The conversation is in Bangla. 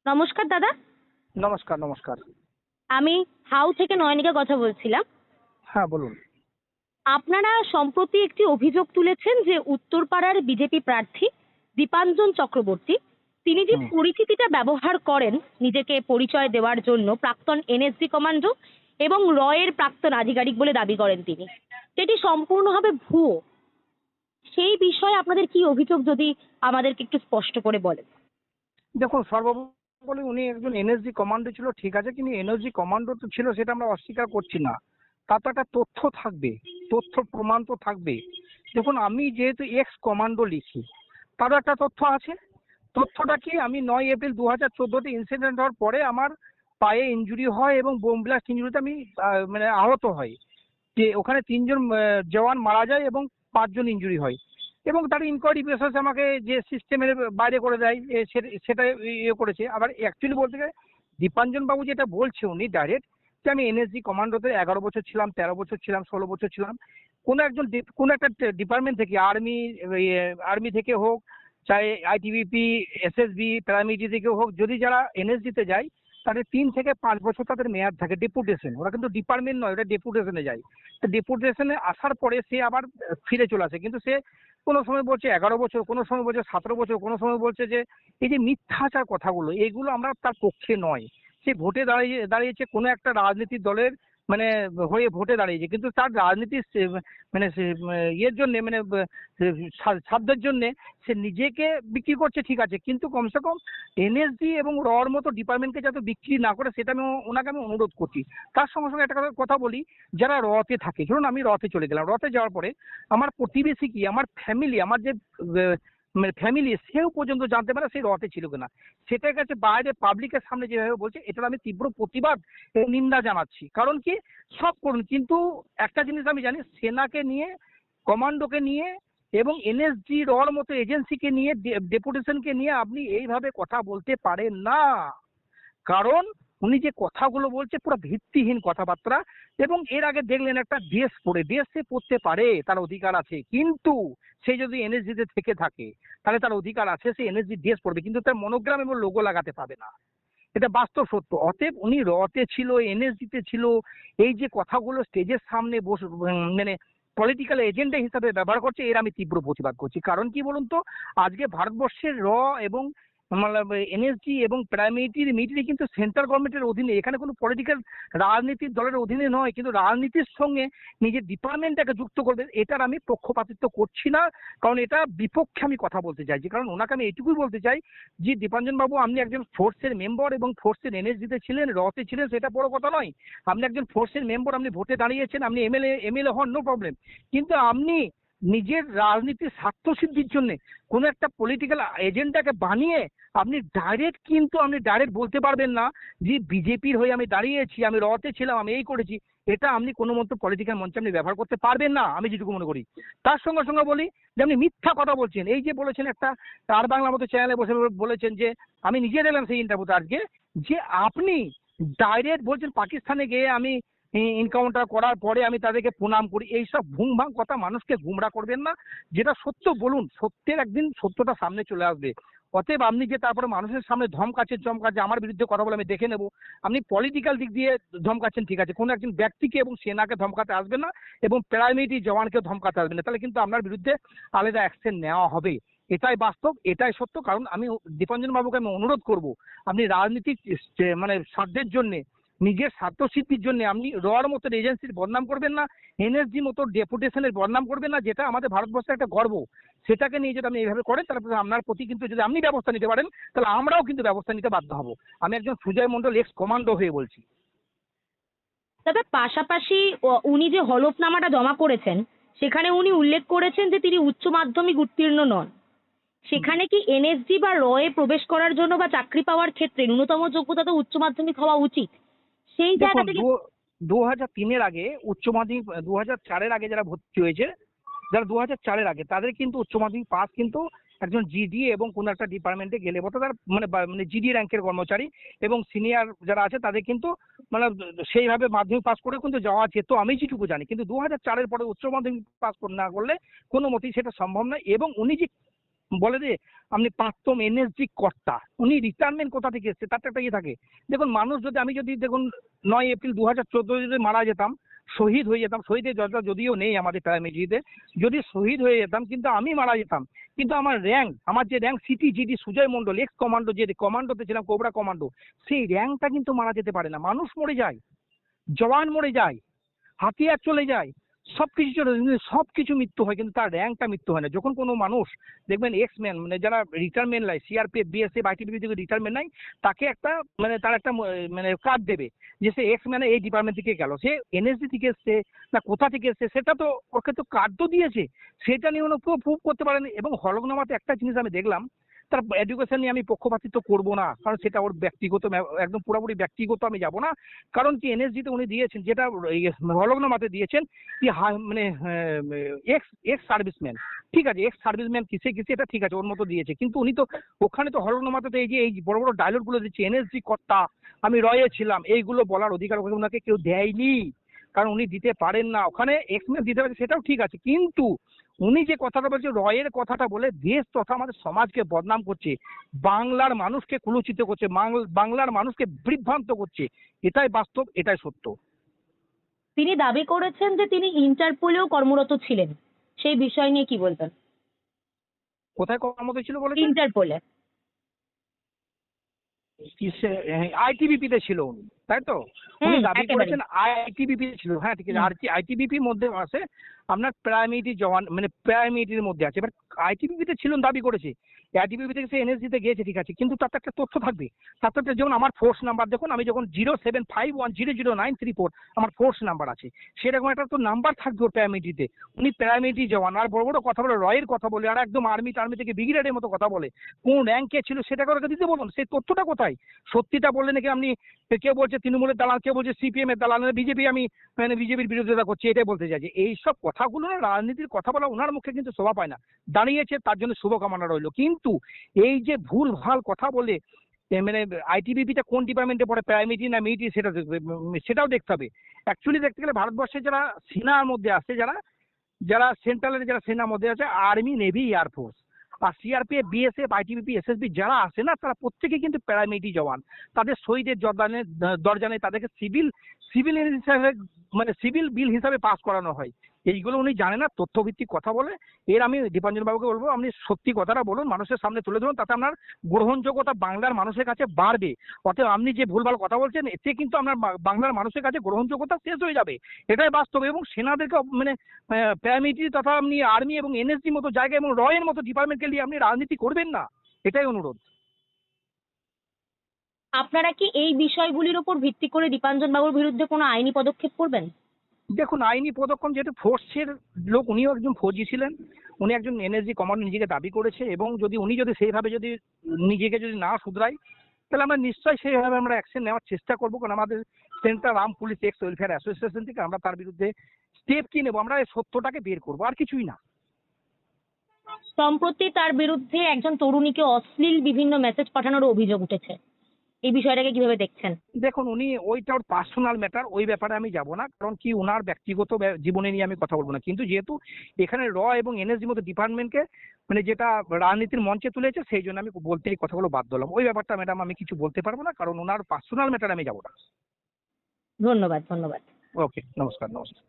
নমস্কার দাদা। নমস্কার নমস্কার। আমি হাউ থেকে নয়নিকা কথা বলছিলাম। হ্যাঁ বলুন। আপনারা সম্প্রতি একটি অভিযোগ তুলেছেন যে উত্তরপাড়ার বিজেপি প্রার্থী দীপাঞ্জন চক্রবর্তী তিনি যে হুম। পরিচিতিটা ব্যবহার করেন নিজেকে পরিচয় দেওয়ার জন্য প্রাক্তন এনএসজি কমান্ডো এবং রয়ের প্রাক্তন আধিকারিক বলে দাবি করেন তিনি, সেটি সম্পূর্ণভাবে ভুয়ো। সেই বিষয়ে আপনাদের কি অভিযোগ যদি আমাদেরকে একটু স্পষ্ট করে বলেন। দেখুন, সর্বোপরি উনি একজন এনএসজি কমান্ডো ছিল, ঠিক আছে, কিন্তু এনএসজি কমান্ডো তো ছিল, সেটা আমরা অস্বীকার করছি না। তার তো একটা তথ্য থাকবে, তথ্য প্রমাণ তো থাকবে। দেখুন, আমি যেহেতু এক্স কমান্ডো লিখি, তারও একটা তথ্য আছে। তথ্যটা কি, আমি 9 এপ্রিল 2014-তে ইনসিডেন্ট হওয়ার পরে আমার পায়ে ইনজুরি হয় এবং বোম ব্লাস্ট ইনজুরিতে আমি মানে আহত হই। যে ওখানে 3 জন জওয়ান মারা যায় এবং 5 জন ইনজুরি হয়, এবং তার ইনকোয়ারি বেসিস আমাকে যে সিস্টেমের বাইরে করে দেয়, সেটা ইয়ে করেছে। আবার অ্যাকচুয়ালি বলতে গেলে দীপাঞ্জন বাবু যেটা বলছে, উনি ডাইরেক্ট যে আমি এনএসজি কমান্ডোতে 11 বছর ছিলাম, 13 বছর ছিলাম, 16 বছর ছিলাম। কোনো একটা ডিপার্টমেন্ট থেকে, আর্মি থেকে হোক, চাই আইটিবিপি, এসএসবি, প্যারামিলিটারি থেকে হোক, যদি যারা এনএসজিতে যায় তাদের 3 থেকে 5 বছর তাদের মেয়াদ থাকে, ডেপুটেশন। ওরা কিন্তু ডিপার্টমেন্ট নয়, ওটা ডেপুটেশনে যায়। তো ডেপুটেশনে আসার পরে সে আবার ফিরে চলে আসে, কিন্তু সে কোনো সময় বলছে 11 বছর, কোনো সময় বলছে 17 বছর, কোনো সময় বলছে যে এই যে মিথ্যাচার কথাগুলো, এগুলো আমরা তার পক্ষে নয়। সে ভোটে দাঁড়িয়েছে কোনো একটা রাজনীতির দলের মানে হয়ে ভোটে দাঁড়িয়েছে, কিন্তু তার রাজনীতির ইয়ের জন্য, মানে সাধ্যের জন্য সে নিজেকে বিক্রি করছে, ঠিক আছে, কিন্তু কমসে কম এনএসজি এবং রর মতো ডিপার্টমেন্টকে যাতে বিক্রি না করে, সেটা ওনাকে আমি অনুরোধ করছি। তার সঙ্গে সঙ্গে একটা কথা বলি, যারা রতে থাকে, ধরুন আমি রতে চলে গেলাম, রতে যাওয়ার পরে আমার প্রতিবেশী কি, আমার ফ্যামিলি, আমার যে ফ্যামিলি, সেও পর্যন্ত জানতে পারে সেই রতে ছিল কিনা। সেটার কাছে বাইরে পাবলিকের সামনে যেভাবে বলছে, এটার আমি তীব্র প্রতিবাদ এবং নিন্দা জানাচ্ছি। কারণ কি, সব করুন, কিন্তু একটা জিনিস আমি জানি, সেনাকে নিয়ে, কমান্ডোকে নিয়ে এবং এনএসজি রর মতো এজেন্সিকে নিয়ে, ডেপুটেশনকে নিয়ে আপনি এইভাবে কথা বলতে পারেন না। কারণ উনি যে কথাগুলো বলছে পুরো ভিত্তিহীন কথাবার্তা। এবং এর আগে দেখলেন একটা দেশ সে পড়তে পারে, তার অধিকার আছে, কিন্তু সে যদি এনএসজিতে থেকে থাকে তাহলে তার অধিকার আছে, সে এনএসজি ড্রেস পড়বে, কিন্তু তার মনোগ্রাম এবং লোগো লাগাতে পাবে না। এটা বাস্তব সত্য। অতএব উনি রতে ছিল, এনএসজিতে ছিল, এই যে কথাগুলো স্টেজের সামনে বসে মানে পলিটিক্যাল এজেন্ডা হিসাবে ব্যবহার করছে, এর আমি তীব্র প্রতিবাদ করছি। কারণ কি বলুন তো, আজকে ভারতবর্ষের এবং এনএসজি এবং মিলিটারি কিন্তু সেন্ট্রাল গভর্নমেন্টের অধীনে, এখানে কোনো পলিটিক্যাল রাজনীতির দলের অধীনে নয়, কিন্তু রাজনীতির সঙ্গে নিজের ডিপার্টমেন্টটাকে যুক্ত করবে, এটার আমি পক্ষপাতিত্ব করছি না। কারণ এটা বিপক্ষে আমি কথা বলতে চাইছি। কারণ ওনাকে আমি এটুকুই বলতে চাই যে দীপাঞ্জন বাবু, আপনি একজন ফোর্সের মেম্বার এবং ফোর্সের এনএসজিতে ছিলেন, রতে ছিলেন, সেটা বড় কথা নয়। আপনি একজন ফোর্সের মেম্বার, আপনি ভোটে দাঁড়িয়েছেন, আপনি এমএলএ হন, নো প্রবলেম। কিন্তু আপনি নিজের রাজনীতির স্বার্থ সিদ্ধির জন্য কোন একটা পলিটিক্যাল এজেন্ডাকে বানিয়ে আপনি ডাইরেক্ট বলতে পারবেন না যে বিজেপির হয়ে আমি দাঁড়িয়েছি, আমি রতে ছিলাম, আমি এই করেছি। এটা আপনি কোনো মতো পলিটিক্যাল মঞ্চে আপনি ব্যবহার করতে পারবেন না, আমি যেটুকু মনে করি। তার সঙ্গে সঙ্গে বলি যে আপনি মিথ্যা কথা বলছেন। এই যে বলেছেন একটা আর বাংলা মতো চ্যানেলে বসে বলেছেন যে, আমি নিজে দেখলাম সেই ইন্টারভিউতে আজকে, যে আপনি ডাইরেক্ট বলছেন পাকিস্তানে গিয়ে আমি এনকাউন্টার করার পরে আমি তাদেরকে প্রণাম করি। এইসব ভুং ভাং কথা মানুষকে গুমরা করবেন না। যেটা সত্য বলুন, সত্যের একদিন সত্যটা সামনে চলে আসবে। অতএব আপনি যে তারপরে মানুষের সামনে চমকাচ্ছে আমার বিরুদ্ধে কথা বলে আমি দেখে নেব, আপনি পলিটিক্যাল দিক দিয়ে ধমকাচ্ছেন, ঠিক আছে, কোনো একজন ব্যক্তিকে এবং সেনাকে ধমকাতে আসবেন না, এবং প্যারামিলিটারি জওয়ানকেও ধমকাতে আসবেন না, তাহলে কিন্তু আপনার বিরুদ্ধে আলাদা অ্যাকশন নেওয়া হবে। এটাই বাস্তব, এটাই সত্য। কারণ আমি দীপাঞ্জন বাবুকে আমি অনুরোধ করব, আপনি রাজনীতিক মানে স্বার্থের জন্য, নিজের স্বার্থ সিদ্ধির জন্য আপনি রর মতো এজেন্সির বদনাম করবেন না, এনএসজি মতো ডেপুটেশনের বদনাম করবেন না, যেটা আমাদের ভারতবর্ষের একটা গর্ব। সেটাকে নিয়ে যদি আপনি এইভাবে করেন, তাহলে আপনার প্রতি কিন্তু যদি আপনি ব্যবস্থা নিতে পারেন, তাহলে আমরাও কিন্তু ব্যবস্থা নিতে বাধ্য হব। আমি একজন সুজয় মণ্ডল এক্স কমান্ডো হয়ে বলছি। তবে পাশাপাশি উনি যে হলফনামাটা জমা করেছেন সেখানে উনি উল্লেখ করেছেন যে তিনি উচ্চ মাধ্যমিক উত্তীর্ণ নন। সেখানে কি এনএসজি বা রয়ে প্রবেশ করার জন্য বা চাকরি পাওয়ার ক্ষেত্রে ন্যূনতম যোগ্যতা তো উচ্চ মাধ্যমিক হওয়া উচিত, সেই জায়গা দেখুন, থেকে 2003-এর আগে উচ্চ মাধ্যমিক, 2004-এর আগে যারা ভর্তি হয়েছে, যারা 2004-এর আগে, তাদের কিন্তু উচ্চ মাধ্যমিক পাস কিন্তু একজন জিডি এবং কোনো একটা ডিপার্টমেন্টে গেলে বলতে তার মানে জিডি র্যাঙ্কের কর্মচারী এবং সিনিয়র যারা আছে তাদের কিন্তু মানে সেইভাবে মাধ্যমিক পাস করে কিন্তু যাওয়া যেত, আমি যেটুকু জানি। কিন্তু 2004-এর পরে উচ্চ মাধ্যমিক পাস না করলে কোনো মতেই সেটা সম্ভব নয়। এবং উনি যে বলে যে আপনি প্রাক্তন এনএসজি কর্তা, উনি রিটায়ারমেন্ট কোথা থেকে এসছে তার তো একটা ইয়ে থাকে। দেখুন মানুষ যদি, আমি যদি দেখুন 9 এপ্রিল 2014 যদি মারা যেতাম, শহীদ হয়ে যেতাম, শহীদের জজা যদিও নেই আমাদের প্যারামিলিটারিতে, যদি শহীদ হয়ে যেতাম কিন্তু আমি মারা যেতাম, কিন্তু আমার র্যাঙ্ক, আমার যে rank city Sujoy Mondal ex commando, যে কমান্ডোতে ছিলাম কোবরা কমান্ডো, সেই র্যাঙ্কটা কিন্তু মারা যেতে পারে না। মানুষ মরে যায়, জওয়ান মরে যায়, হাতিয়ার চলে যায়, সবকিছু চলে যায়, কিন্তু সবকিছু মৃত্যু হয় কিন্তু তার র্যাঙ্কটা মৃত্যু হয় না। যখন কোনো মানুষ দেখবেন এক্স ম্যান, মানে যারা রিটায়ারমেন্ট নেয়, সিআরপিএফ, বিএসএফ, আইটিবিপি থেকে রিটায়ারমেন্ট নেয়, তাকে একটা মানে তার একটা মানে কার্ড দেবে যে সে এক্স ম্যানে এই ডিপার্টমেন্ট থেকে গেল, সে এনএসজি থেকে এসছে না কোথা থেকে এসছে, সেটা তো ওকে তো কার্ড তো দিয়েছে, সেটা নিয়ে ওরা প্রুভ করতে পারেনি। এবং হলফনামাতে একটা জিনিস আমি দেখলাম, তার এডুকেশন নিয়ে আমি পক্ষপাতিত্ব করবো না, কারণ সেটা ওর ব্যক্তিগত, একদম পুরোপুরি ব্যক্তিগত আমি যাব না। কারণ কি এনএসজিতে উনি দিয়েছেন, যেটা হলফনামাতে দিয়েছেন কি মানে এক্স এক্স সার্ভিসম্যান, ঠিক আছে, এক্স সার্ভিসম্যান কিসে কিসে এটা ঠিক আছে, ওর মতো দিয়েছে, কিন্তু উনি তো ওখানে তো হলফনামাতে তো এই বড় বড় ডায়লগ গুলো দিচ্ছে, এনএসজি কর্তা, আমি রয়ে ছিলাম, এইগুলো বলার অধিকার ওনাকে কেউ দেয়নি, কারণ উনি দিতে পারেন না। ওখানে এক্সম্যান দিতে পারে সেটাও ঠিক আছে, কিন্তু উনি যে কথাটা বলছে রয়ের কথাটা বলে দেশ তথা আমাদের সমাজকে বদনাম করছে, বাংলার মানুষকে কুলুচিত করছে, বাংলার মানুষকে বিভ্রান্ত করছে, এটাই বাস্তব, এটাই সত্য। তিনি দাবি করেছেন যে তিনি ইন্টারপোলেও কর্মরত ছিলেন, সেই বিষয় নিয়ে কি বলবেন? কোথায় কর্মরত ছিল বলেছেন? ইন্টারপোলে। কিসে? আইটিবিপি তে ছিল উনি, তাই তো? উনি দাবি একেবারে। করেছেন আইটিবিপি ছিল, হ্যাঁ ঠিক আছে, আর আইটিবিপির মধ্যে আছে আপনার প্রাইমারি জওয়ান, মানে প্রাইমারির মধ্যে আছে, এবার আইটিবিপি তে ছিলেন দাবি করেছে, আইটিবিপি থেকে সে এনএসজি তে গিয়েছে, ঠিক আছে, কিন্তু তার তো একটা তথ্য থাকবে, তার তো যেমন আমার ফোর্স নাম্বার দেখুন, আমি যখন 075100934 আমার ফোর্স নাম্বার আছে, সেরকম একটা তো নাম্বার থাকবে ওর প্যারামিলিটারিতে। উনি প্যারামিলিটারি জওয়ান, আর বড় বড় কথা বলে, রয়ের কথা বলে, আর একদম আর্মি থেকে ব্রিগেডিয়ারের মতো কথা বলে, কোন র্যাঙ্কে ছিল সেটাকে ওরা দিতে বলুন, সেই তথ্যটা কোথায়? সত্যিটা বললে নাকি আপনি, কেউ বলছে তৃণমূলের দালাল, কেউ বলছে সিপিএম এর দালাল, বিজেপি, আমি মানে বিজেপির বিরোধিতা করছি, এটাই বলতে চাইছি। এইসব কথাগুলো না, রাজনীতির কথা বলা ওনার মুখে কিন্তু শোভা পায় না, দাঁড়িয়েছে তার জন্য শুভকামনা রইলো, কিন্তু এই যে ভুল ভাল কথা বলে মানে আইটিবিপিটা কোন ডিপার্টমেন্টে পড়ে, প্রাইমারি না মিলিটারি, সেটাও দেখতে হবে। অ্যাকচুয়ালি দেখতে গেলে ভারতবর্ষে যারা সেনার মধ্যে আছে, যারা যারা সেন্ট্রালের যারা সেনার মধ্যে আছে, আর্মি, নেভি, এয়ারফোর্স, আর সিআরপিএফ, বিএসএফ, আইটিবিপি, এসএসবি যারা আছে না, তারা প্রত্যেকে কিন্তু প্যারামিলিটারি জওয়ান। তাদের শহীদের দরজানে তাদেরকে সিভিল সিভিল হিসাবে, মানে সিভিল বিল হিসাবে পাস করানো হয়। এইগুলো উনি জানে না, তথ্যভিত্তিক কথা বলে। এর আমি দীপাঞ্জন বাবুকে বলবো, আপনি সত্যি কথাটা বলুন, মানুষের সামনে তুলে ধরুন, তাতে আপনার গ্রহণযোগ্যতা বাংলার মানুষের কাছে বাড়বে। অতএব আপনি যে ভুলভাল কথা বলছেন, এতে কিন্তু আপনার বাংলার মানুষের কাছে গ্রহণযোগ্যতা শেষ হয়ে যাবে, এটাই বাস্তব। এবং সেনাদেরকে মানে প্যারামিলিটারি তথা আপনি আর্মি এবং এনএসজি মতো জায়গা এবং রয়ের মতো ডিপার্টমেন্টকে নিয়ে আপনি রাজনীতি করবেন না, এটাই অনুরোধ। আপনারা কি এই বিষয়গুলির উপর ভিত্তি করে দীপাঞ্জন বাবুর বিরুদ্ধে কোনো আইনি পদক্ষেপ করবেন? দেখুন আইনি পদক্ষেপ, যেহেতু ফোর্সের লোক, উনিও একজন ফৌজি ছিলেন, উনি একজন এনএসজি কমান্ডো নিজেকে দাবি করেছে, এবং উনি যদি সেইভাবে যদি নিজেকে যদি না শুধরাই, তাহলে আমরা নিশ্চয়ই সেইভাবে আমরা অ্যাকশন নেওয়ার চেষ্টা করবো, কারণ আমাদের central arm police x welfare association থেকে আমরা তার বিরুদ্ধে স্টেপ কি নেবো, আমরা এই সত্যটাকে বের করবো, আর কিছুই না। সম্প্রতি তার বিরুদ্ধে একজন তরুণীকে অশ্লীল বিভিন্ন মেসেজ পাঠানোর অভিযোগ উঠেছে, এই বিষয়টাকে কিভাবে দেখছেন? দেখুন উনি ওইটা ওর পার্সোনাল ম্যাটার, ওই ব্যাপারে আমি যাব না, কারণ কি ওনার ব্যক্তিগত জীবনে নিয়ে আমি কথা বলবো না, কিন্তু যেহেতু এখানে এবং এনএসজির মতো ডিপার্টমেন্টকে মানে যেটা রাজনীতির মঞ্চে তুলেছে, সেই জন্য আমি বলতে এই কথাগুলো বাধ্য হলাম। ওই ব্যাপারটা ম্যাডাম আমি কিছু বলতে পারবো না, কারণ ওনার পার্সোনাল ম্যাটার আমি যাবো না। ধন্যবাদ, ধন্যবাদ। ওকে, নমস্কার নমস্কার।